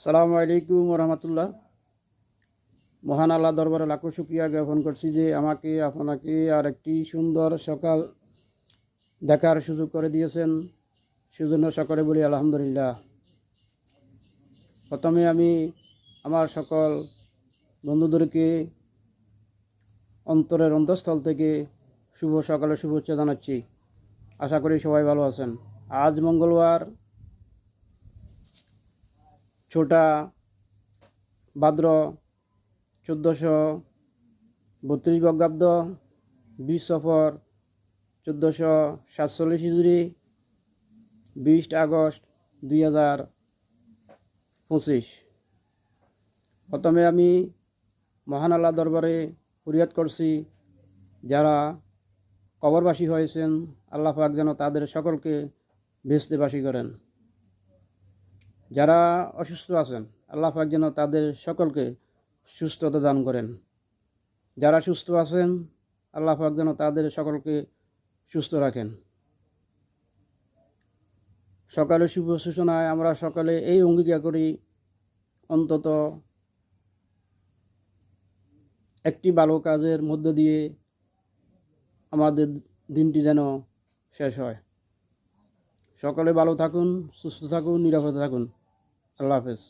সালামু আলাইকুম রহমতুল্লাহ। মহান আল্লাহ দরবারে লাখো শুকরিয়া জ্ঞাপন করছি যে আমাকে আপনাকে আর একটি সুন্দর সকাল দেখার সুযোগ করে দিয়েছেন। সেজন্য সকলে বলি আলহামদুলিল্লাহ। প্রথমে আমি আমার সকল বন্ধুদেরকে অন্তরের অন্তঃস্থল থেকে শুভ সকালে শুভেচ্ছা জানাচ্ছি। আশা করি সবাই ভালো আছেন। আজ মঙ্গলবার 6টা ভাদ্র 1432 বঙ্গাব্দ, 20 সফর 1447 হিজরি, 20 আগস্ট 2025। প্রথমে আমি মহান আল্লাহ দরবারে ফরিয়াদ করছি, যারা কবরবাসী হয়েছেন আল্লাহ পাক যেন তাদের সকলকে বেহেশতেবাসী করেন। যারা অসুস্থ আছেন আল্লাহ পাক যেন তাদের সকলকে সুস্থতা দান করেন। যারা সুস্থ আছেন আল্লাহ পাক যেন তাদের সকলকে সুস্থ রাখেন। সকালে শুভ সূচনায় আমরা সকলে এই অঙ্গীকার করি, অন্তত একটি ভালো কাজের মধ্য দিয়ে আমাদের দিনটি যেন শেষ হয়। সকলে ভালো থাকুন, সুস্থ থাকুন, নিরাপদে থাকুন। আল্লাহ হাফেজ।